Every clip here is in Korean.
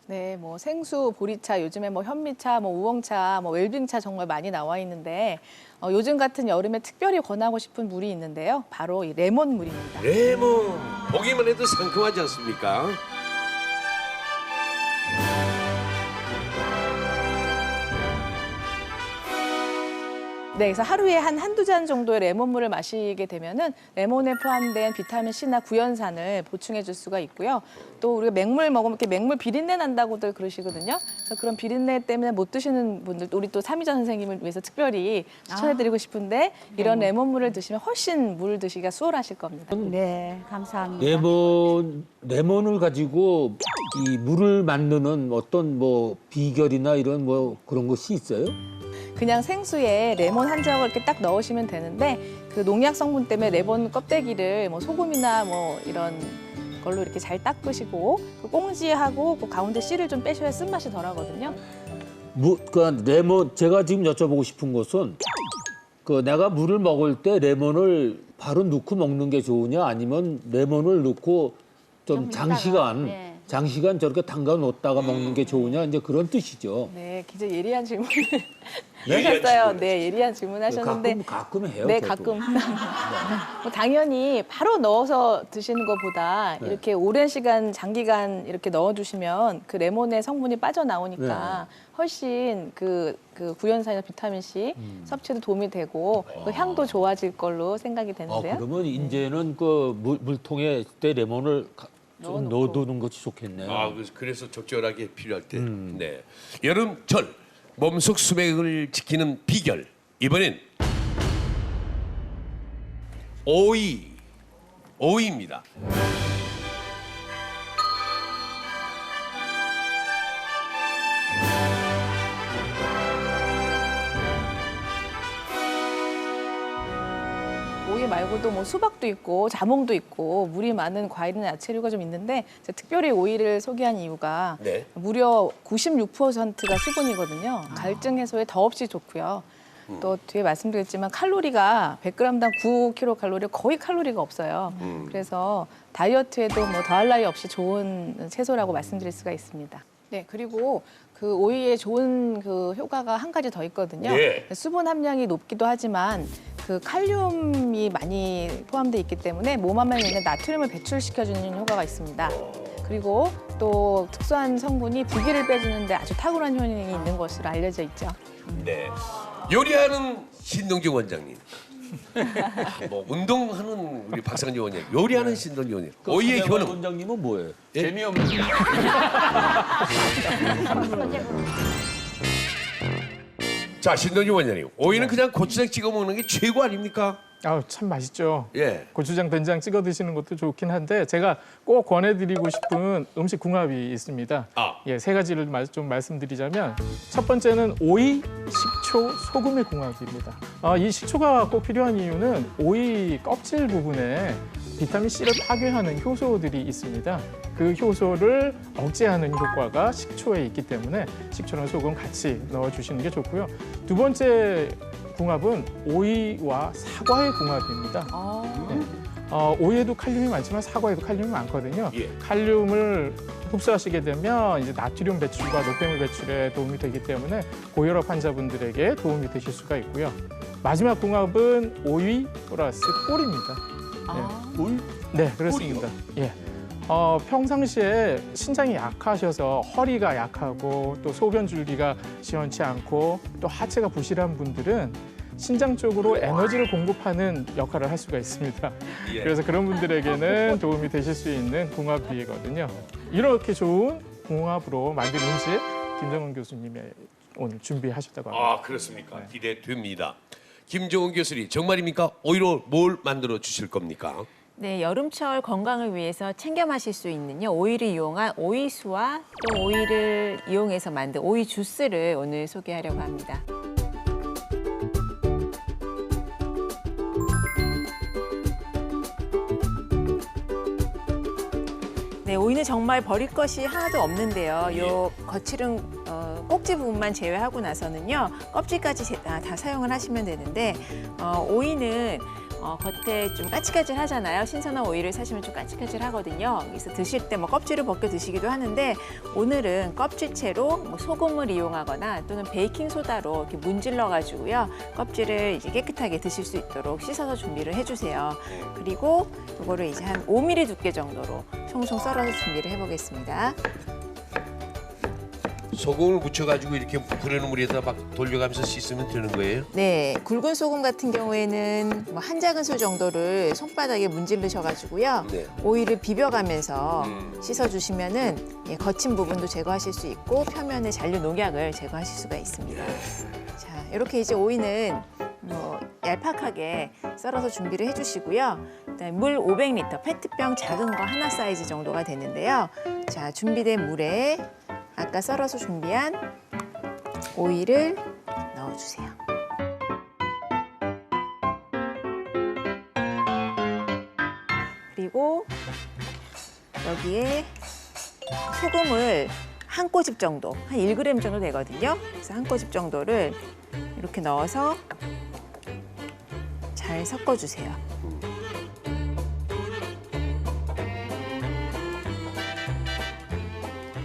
네, 뭐 생수, 보리차, 요즘에 뭐 현미차, 뭐 우엉차, 뭐 웰빙차 정말 많이 나와 있는데 요즘 같은 여름에 특별히 권하고 싶은 물이 있는데요. 바로 이 레몬 물입니다. 레몬 보기만 해도 상큼하지 않습니까? 네, 그래서 하루에 한두 잔 정도의 레몬물을 마시게 되면은 레몬에 포함된 비타민 C나 구연산을 보충해 줄 수가 있고요. 또 우리가 맹물 먹으면 이렇게 맹물 비린내 난다고들 그러시거든요. 그래서 그런 비린내 때문에 못 드시는 분들, 우리 또 삼희자 선생님을 위해서 특별히 추천해 드리고 싶은데 이런 레몬물을 드시면 훨씬 물 드시기가 수월하실 겁니다. 네, 감사합니다. 레몬을 가지고 이 물을 만드는 어떤 뭐 비결이나 이런 뭐 그런 것이 있어요? 그냥 생수에 레몬 한 짝을 이렇게 딱 넣으시면 되는데 그 농약 성분 때문에 레몬 껍데기를 뭐 소금이나 뭐 이런 걸로 이렇게 잘 닦으시고 그 꽁지하고 그 가운데 씨를 좀 빼셔야 쓴맛이 덜하거든요. 그러니까 레몬 제가 지금 여쭤보고 싶은 것은 그 내가 물을 먹을 때 레몬을 바로 넣고 먹는 게 좋으냐 아니면 레몬을 넣고 좀 장시간 저렇게 담가 놓았다가 먹는 게 좋으냐 이제 그런 뜻이죠. 네, 굉장히 예리한 질문을 하셨어요. 네, 예리한 질문하셨는데 가끔 해요. 네, 저도. 가끔. 뭐 당연히 바로 넣어서 드시는 것보다 이렇게 오랜 시간, 장기간 이렇게 넣어두시면 그 레몬의 성분이 빠져나오니까 훨씬 그 구연산이나 비타민 C 섭취도 도움이 되고 그 향도 좋아질 걸로 생각이 되는데요. 그러면 이제는 그 물통에 때 레몬을 좀 넣어두는 것이 좋겠네요. 그래서 적절하게 필요할 때. 네. 여름철 몸속 수맥을 지키는 비결. 이번엔 오이입니다. 오이 말고도 뭐 수박도 있고 자몽도 있고 물이 많은 과일이나 야채류가 좀 있는데 제가 특별히 오이를 소개한 이유가 무려 96%가 수분이거든요. 갈증 해소에 더없이 좋고요. 또 뒤에 말씀드렸지만 칼로리가 100g당 9kcal, 거의 칼로리가 없어요. 그래서 다이어트에도 뭐 더할 나위 없이 좋은 채소라고 말씀드릴 수가 있습니다. 네, 그리고 그 오이에 좋은 그 효과가 한 가지 더 있거든요. 수분 함량이 높기도 하지만 그 칼륨이 많이 포함되어 있기 때문에 몸 안에 있는 나트륨을 배출시켜주는 효과가 있습니다. 그리고 또 특수한 성분이 부기를 빼주는데 아주 탁월한 효능이 있는 것으로 알려져 있죠. 네. 요리하는 신동주 원장님. 뭐 운동하는 우리 박상진 원장님. 요리하는 신동주 원장님. 오이의 효능. 원장님은 뭐예요? 재미없는 자, 신동주 원장님. 오이는 그냥 고추장 찍어 먹는 게 최고 아닙니까? 아우 참 맛있죠. 예. 고추장, 된장 찍어 드시는 것도 좋긴 한데 제가 꼭 권해드리고 싶은 음식 궁합이 있습니다. 예, 세 가지를 좀 말씀드리자면 첫 번째는 오이, 식초, 소금의 궁합입니다. 이 식초가 꼭 필요한 이유는 오이 껍질 부분에 비타민 C를 파괴하는 효소들이 있습니다. 그 효소를 억제하는 효과가 식초에 있기 때문에 식초랑 소금 같이 넣어주시는 게 좋고요. 두 번째 궁합은 오이와 사과의 궁합입니다. 오이에도 칼륨이 많지만 사과에도 칼륨이 많거든요. 칼륨을 흡수하시게 되면 이제 나트륨 배출과 노폐물 배출에 도움이 되기 때문에 고혈압 환자분들에게 도움이 되실 수가 있고요. 마지막 궁합은 오이 플러스 꿀입니다. 꿀? 네, 그렇습니다. 예. 평상시에 신장이 약하셔서 허리가 약하고 또 소변 줄기가 시원치 않고 또 하체가 부실한 분들은 신장 쪽으로 에너지를 공급하는 역할을 할 수가 있습니다. 그래서 그런 분들에게는 도움이 되실 수 있는 궁합이거든요. 이렇게 좋은 궁합으로 만든 음식 김정은 교수님이 오늘 준비하셨다고 합니다. 그렇습니까? 기대됩니다. 김정은 교수님, 정말입니까? 오이로 뭘 만들어 주실 겁니까? 네, 여름철 건강을 위해서 챙겨 마실 수 있는요 오이를 이용한 오이수와 또 오이를 이용해서 만든 오이 주스를 오늘 소개하려고 합니다. 네, 오이는 정말 버릴 것이 하나도 없는데요. 요 거칠은 꼭지 부분만 제외하고 나서는요 껍질까지 다 사용을 하시면 되는데 오이는 겉에 좀 까칠까칠하잖아요. 신선한 오이를 사시면 좀 까칠까칠하거든요. 그래서 드실 때 뭐 껍질을 벗겨 드시기도 하는데 오늘은 껍질채로 뭐 소금을 이용하거나 또는 베이킹 소다로 이렇게 문질러 가지고요. 껍질을 이제 깨끗하게 드실 수 있도록 씻어서 준비를 해주세요. 그리고 이거를 이제 한 5mm 두께 정도로 송송 썰어서 준비를 해보겠습니다. 소금을 묻혀가지고 이렇게 부르는 물에다 막 돌려가면서 씻으면 되는 거예요? 네, 굵은 소금 같은 경우에는 뭐 한 작은술 정도를 손바닥에 문지르셔가지고요. 네. 오이를 비벼가면서 씻어주시면은 예, 거친 부분도 제거하실 수 있고 표면의 잔류 농약을 제거하실 수가 있습니다. 자, 이렇게 이제 오이는 얄팍하게 썰어서 준비를 해주시고요. 그다음에 물 500리터, 페트병 작은 거 하나 사이즈 정도가 되는데요. 자, 준비된 물에 아까 썰어서 준비한 오이를 넣어주세요. 그리고 여기에 소금을 한 꼬집 정도, 한 1g 정도 되거든요. 그래서 한 꼬집 정도를 이렇게 넣어서 잘 섞어주세요.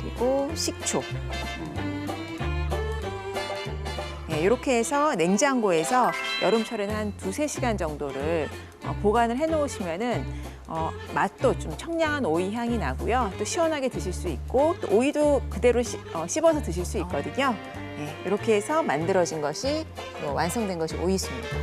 그리고 식초. 네, 이렇게 해서 냉장고에서 여름철에는 한 2~3시간 정도를 보관을 해놓으시면은 맛도 좀 청량한 오이 향이 나고요. 또 시원하게 드실 수 있고 또 오이도 그대로 씹어서 드실 수 있거든요. 네, 이렇게 해서 만들어진 것이 완성된 것이 오이수입니다.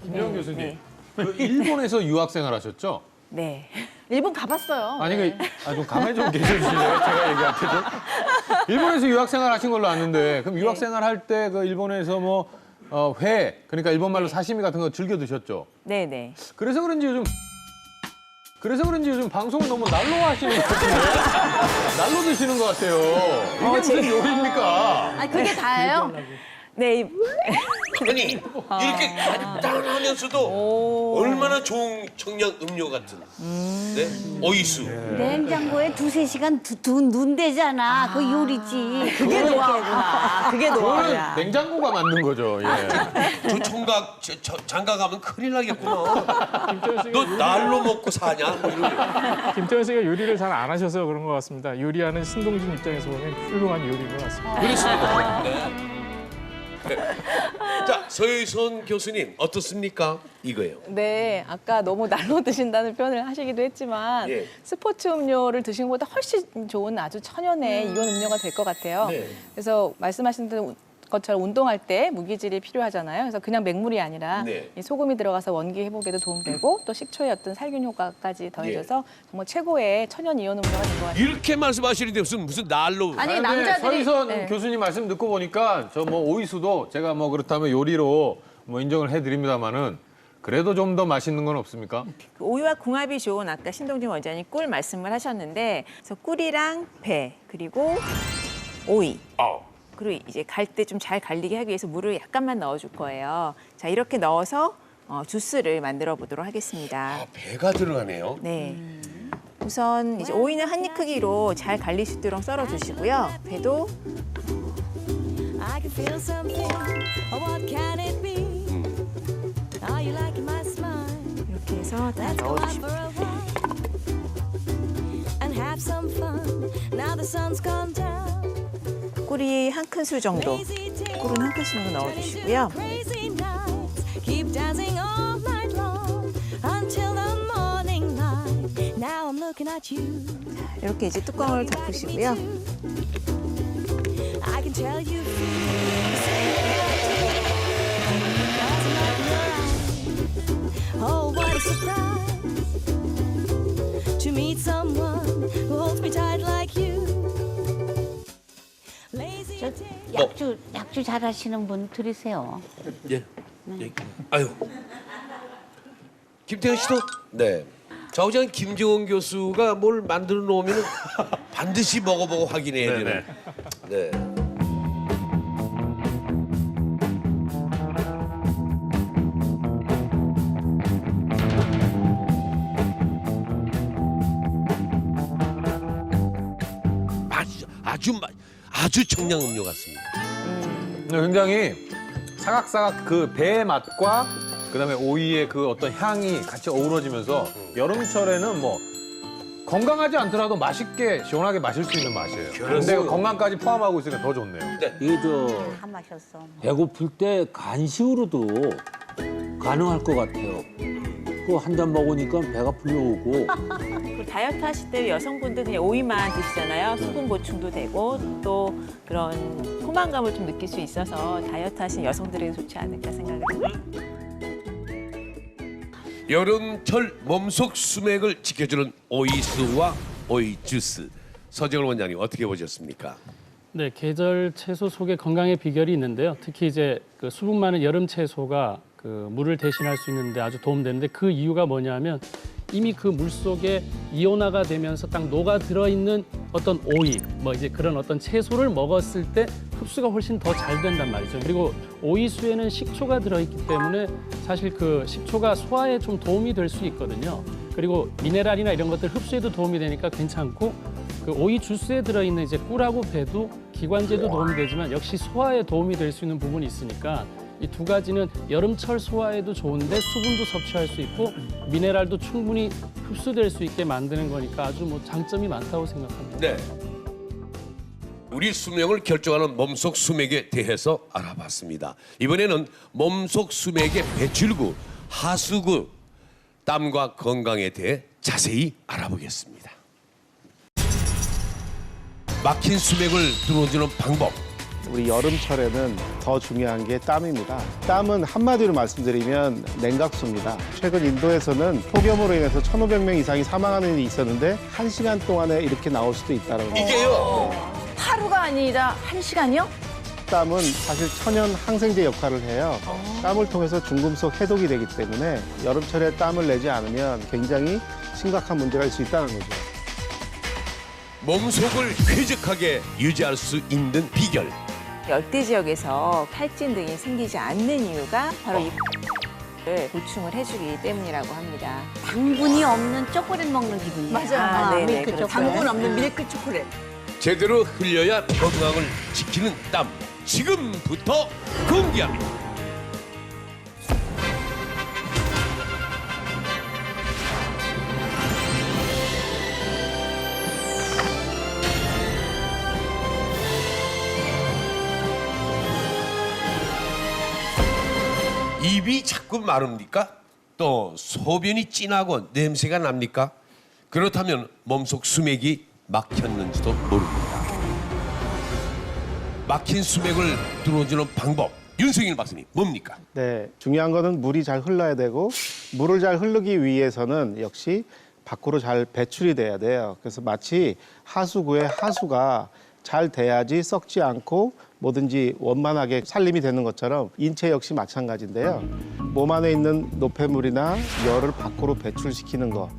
김영 교수님, 그 일본에서 유학생활 하셨죠? 네. 일본 가봤어요. 아니, 좀 가만히 좀 계셔주실래요? 제가 얘기할 때 좀. 일본에서 유학생활 하신 걸로 아는데, 그럼 유학생활 할 때 그 일본에서 뭐, 회, 그러니까 일본말로 사시미 같은 거 즐겨 드셨죠? 네네. 그래서 그런지 요즘 방송을 너무 날로 하시는 것 같은데? 날로 드시는 것 같아요. 이게 무슨 요리입니까? 아, 그게 다예요? 네. 아니 이렇게 간단하면서도 얼마나 좋은 청량 음료 같은 네? 오이수. 냉장고에 2~3시간 둔대잖아. 그 요리지. 그게 노하우구나. 그게 그거는 노하우야. 냉장고가 만든 거죠. 예. 저 청각 장가 가면 큰일 나겠구나. 김태현 씨가 너 날로 먹고 사냐? 뭐 이런. 김태현 씨가 요리를 잘 안 하셔서 그런 것 같습니다. 요리하는 신동진 입장에서 보면 훌륭한 요리인 것 같습니다. 그렇습니다. 네. 자, 서유선 교수님 어떻습니까? 이거예요. 네, 아까 너무 날로 드신다는 표현을 하시기도 했지만 예. 스포츠 음료를 드시는 것보다 훨씬 좋은 아주 천연의 이온 음료가 될 것 같아요. 네. 그래서 말씀하신 것처럼 운동할 때 무기질이 필요하잖아요. 그래서 그냥 맹물이 아니라 네. 이 소금이 들어가서 원기 회복에도 도움되고 또 식초의 어떤 살균 효과까지 더해져서 정말 최고의 천연 이온 음료가 된 것 같아요. 이렇게 말씀하시는데 무슨 날로? 아니, 근데 남자들이- 서희선 네. 교수님 말씀 듣고 보니까 저 뭐 오이수도 제가 뭐 그렇다면 요리로 뭐 인정을 해드립니다만은 그래도 좀 더 맛있는 건 없습니까? 그 오이와 궁합이 좋은 아까 신동진 원장님 꿀 말씀을 하셨는데 그래서 꿀이랑 배 그리고 오이 그리고 이제 갈 때 좀 잘 갈리게 하기 위해서 물을 약간만 넣어줄 거예요. 자 이렇게 넣어서 주스를 만들어 보도록 하겠습니다. 아, 배가 들어가네요. 네. 우선 이제 오이는 한 입 크기로 잘 갈릴 수 있도록 썰어 주시고요. 배도 I can feel something. Oh, what can it be? Are you liking my smile? 이렇게 해서 다 Let's go out 넣어주시고 for a walk and have some fun. Now the sun's gone down. 꿀이 한 큰술 정도, Lazy days 꿀은 한 큰술 정도 turn into 넣어주시고요. crazy nights. Keep dancing all night long until the morning light. Now I'm looking at you. 이렇게 이제 뚜껑을 덮으시고요. I can tell you feel the same way I do. Doesn't matter your eyes. Oh, what a surprise to meet someone who holds me tight like you. Lazy 저 day. 약주 잘하시는 분 들으세요. 예. 예. 아유. 김태현 씨도? 네. 좌우장 김정은 교수가 뭘 만들어 놓으면 반드시 먹어보고 확인해야 되는. 네. 아주 청량 음료 같습니다. 굉장히 사각사각 그 배의 맛과 그다음에 오이의 그 어떤 향이 같이 어우러지면서 여름철에는 뭐 건강하지 않더라도 맛있게 시원하게 마실 수 있는 맛이에요. 그런데 건강까지 포함하고 있으니까 더 좋네요. 이게 다 마셨어. 배고플 때 간식으로도 가능할 것 같아요. 그거 한 잔 먹으니까 배가 풀려오고. 그 다이어트 하실 때 여성분들 그냥 오이만 드시잖아요. 수분 보충도 되고 또 그런 포만감을 좀 느낄 수 있어서 다이어트 하신 여성들에게 좋지 않을까 생각이 듭니다. 여름철 몸속 수맥을 지켜주는 오이수와 오이 주스. 서정을 원장님 어떻게 보셨습니까? 네, 계절 채소 속에 건강의 비결이 있는데요. 특히 이제 그 수분 많은 여름 채소가 그 물을 대신할 수 있는데 아주 도움되는데 그 이유가 뭐냐면 이미 그 물 속에 이온화가 되면서 딱 녹아 들어 있는 어떤 오이, 뭐 이제 그런 어떤 채소를 먹었을 때 흡수가 훨씬 더 잘 된단 말이죠. 그리고 오이수에는 식초가 들어 있기 때문에 사실 그 식초가 소화에 좀 도움이 될 수 있거든요. 그리고 미네랄이나 이런 것들 흡수에도 도움이 되니까 괜찮고 그 오이 주스에 들어 있는 이제 꿀하고 배도 기관지에도 도움이 되지만 역시 소화에 도움이 될 수 있는 부분이 있으니까 이 두 가지는 여름철 소화에도 좋은데 수분도 섭취할 수 있고 미네랄도 충분히 흡수될 수 있게 만드는 거니까 아주 뭐 장점이 많다고 생각합니다. 네. 우리 수명을 결정하는 몸속 수맥에 대해서 알아봤습니다. 이번에는 몸속 수맥의 배출구, 하수구, 땀과 건강에 대해 자세히 알아보겠습니다. 막힌 수맥을 뚫어주는 방법. 우리 여름철에는 더 중요한 게 땀입니다. 땀은 한마디로 말씀드리면 냉각수입니다. 최근 인도에서는 폭염으로 인해서 1,500명 이상이 사망하는 일이 있었는데 1시간 동안에 이렇게 나올 수도 있다는 거예요. 이게요. 하루가 아니라 1시간이요? 땀은 사실 천연 항생제 역할을 해요. 땀을 통해서 중금속 해독이 되기 때문에 여름철에 땀을 내지 않으면 굉장히 심각한 문제가 있을 수 있다는 거죠. 몸속을 쾌적하게 유지할 수 있는 비결. 열대 지역에서 탈진 등이 생기지 않는 이유가 바로 이 보충을 해주기 때문이라고 합니다. 당분이 없는 초콜릿 먹는 기분이에요. 맞아요. 네네, 밀크 그렇죠. 초콜릿. 당분 없는 밀크 초콜릿. 제대로 흘려야 건강을 지키는 땀. 지금부터 공개합니다. 입이 자꾸 마릅니까? 또 소변이 진하고 냄새가 납니까? 그렇다면 몸속 수맥이 막혔는지도 모릅니다. 막힌 수맥을 뚫어주는 방법. 윤석일 박사님 뭡니까? 네, 중요한 거는 물이 잘 흘러야 되고 물을 잘 흐르기 위해서는 역시 밖으로 잘 배출이 돼야 돼요. 그래서 마치 하수구의 하수가 잘 돼야지 썩지 않고 뭐든지 원만하게 살림이 되는 것처럼 인체 역시 마찬가지인데요. 몸 안에 있는 노폐물이나 열을 밖으로 배출시키는 것,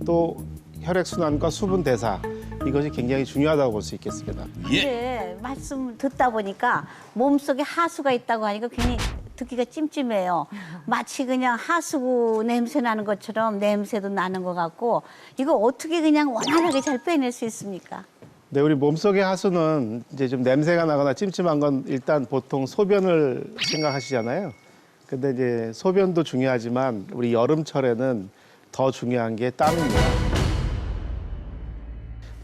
또 혈액순환과 수분 대사, 이것이 굉장히 중요하다고 볼 수 있겠습니다. 근데 말씀 듣다 보니까 몸속에 하수가 있다고 하니까 괜히 듣기가 찜찜해요. 마치 그냥 하수구 냄새 나는 것처럼 냄새도 나는 것 같고 이거 어떻게 그냥 원활하게 잘 빼낼 수 있습니까? 네, 우리 몸속의 하수는 이제 좀 냄새가 나거나 찜찜한 건 일단 보통 소변을 생각하시잖아요. 근데 이제 소변도 중요하지만 우리 여름철에는 더 중요한 게 땀입니다.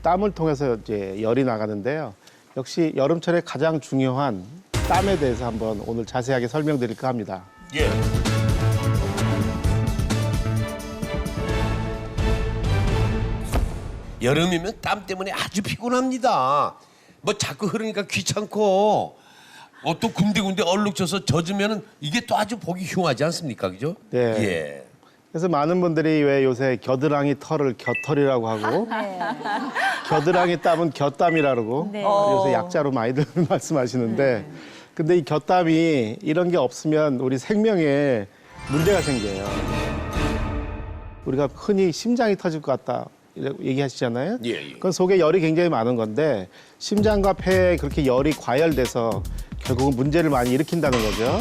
땀을 통해서 이제 열이 나가는데요. 역시 여름철에 가장 중요한 땀에 대해서 한번 오늘 자세하게 설명드릴까 합니다. 예. 여름이면 땀 때문에 아주 피곤합니다. 뭐 자꾸 흐르니까 귀찮고 또 군데군데 얼룩져서 젖으면은 이게 또 아주 보기 흉하지 않습니까, 그죠? 네. 예. 그래서 많은 분들이 왜 요새 겨드랑이 털을 겨털이라고 하고 겨드랑이 땀은 곁땀이라고 요새 약자로 많이들 말씀하시는데 근데 이 곁땀이 이런 게 없으면 우리 생명에 문제가 생겨요. 우리가 흔히 심장이 터질 것 같다 이라고 얘기하시잖아요. 예. 그건 속에 열이 굉장히 많은 건데 심장과 폐에 그렇게 열이 과열돼서 결국은 문제를 많이 일으킨다는 거죠.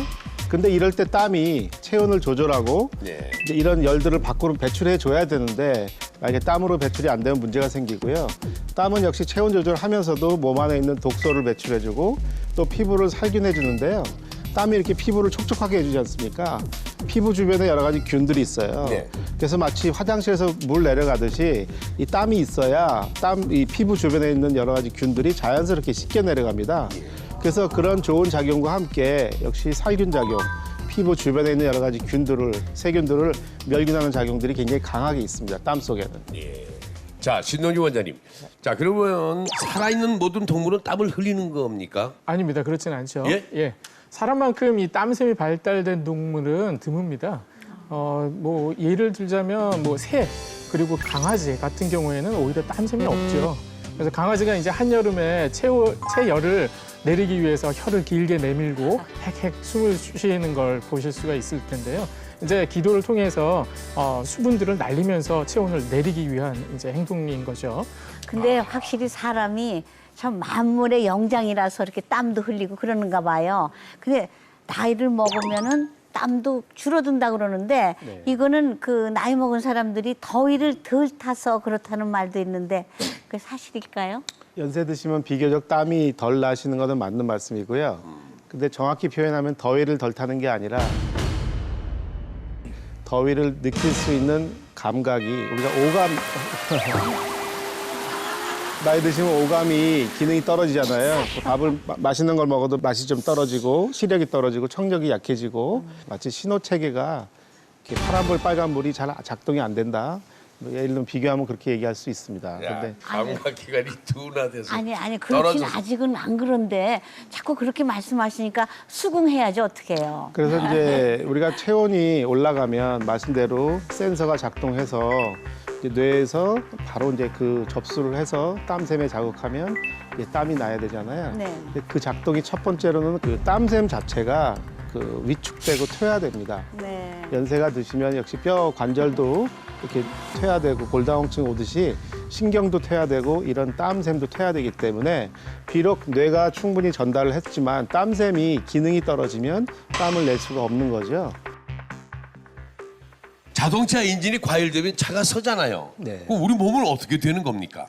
근데 이럴 때 땀이 체온을 조절하고 네. 이제 이런 열들을 밖으로 배출해 줘야 되는데 만약에 땀으로 배출이 안 되면 문제가 생기고요. 땀은 역시 체온 조절하면서도 몸 안에 있는 독소를 배출해주고 또 피부를 살균해 주는데요. 땀이 이렇게 피부를 촉촉하게 해주지 않습니까? 피부 주변에 여러 가지 균들이 있어요. 네. 그래서 마치 화장실에서 물 내려가듯이 이 땀이 있어야 이 피부 주변에 있는 여러 가지 균들이 자연스럽게 씻겨 내려갑니다. 그래서 그런 좋은 작용과 함께 역시 살균 작용, 피부 주변에 있는 여러 가지 균들을, 세균들을 멸균하는 작용들이 굉장히 강하게 있습니다. 땀 속에는. 자, 신동주 원장님. 자, 그러면 살아있는 모든 동물은 땀을 흘리는 겁니까? 아닙니다. 그렇진 않죠. 예? 사람만큼 이 땀샘이 발달된 동물은 드뭅니다. 뭐 예를 들자면 뭐 새 그리고 강아지 같은 경우에는 오히려 땀샘이 없죠. 그래서 강아지가 이제 한여름에 체열을 내리기 위해서 혀를 길게 내밀고 헥헥 숨을 쉬는 걸 보실 수가 있을 텐데요. 이제 기도를 통해서 수분들을 날리면서 체온을 내리기 위한 이제 행동인 거죠. 근데 확실히 사람이 참 만물의 영장이라서 이렇게 땀도 흘리고 그러는가 봐요. 근데 나이를 먹으면은 땀도 줄어든다 그러는데 이거는 그 나이 먹은 사람들이 더위를 덜 타서 그렇다는 말도 있는데 그게 사실일까요? 연세 드시면 비교적 땀이 덜 나시는 것은 맞는 말씀이고요. 근데 정확히 표현하면 더위를 덜 타는 게 아니라 더위를 느낄 수 있는 감각이 우리가 오감 나이 드시면 오감이 기능이 떨어지잖아요. 밥을 맛있는 걸 먹어도 맛이 좀 떨어지고 시력이 떨어지고 청력이 약해지고 마치 신호체계가 이렇게 파란불 빨간불이 잘 작동이 안 된다. 뭐 예를 들면 비교하면 그렇게 얘기할 수 있습니다. 야, 근데 감각 기관이 둔화돼서 아니 그렇긴 떨어져서. 아직은 안 그런데 자꾸 그렇게 말씀하시니까 수긍해야지 어떻게 해요. 그래서 이제 우리가 체온이 올라가면 말씀대로 센서가 작동해서 이제 뇌에서 바로 이제 그 접수를 해서 땀샘에 자극하면 이제 땀이 나야 되잖아요. 네. 근데 그 작동이 첫 번째로는 그 땀샘 자체가 그 위축되고 퇴화됩니다. 네. 연세가 드시면 역시 뼈 관절도 이렇게 퇴화되고 골다공증 오듯이 신경도 퇴화되고 이런 땀샘도 퇴화되기 때문에 비록 뇌가 충분히 전달을 했지만 땀샘이 기능이 떨어지면 땀을 낼 수가 없는 거죠. 자동차 엔진이 과열되면 차가 서잖아요. 네. 그럼 우리 몸은 어떻게 되는 겁니까?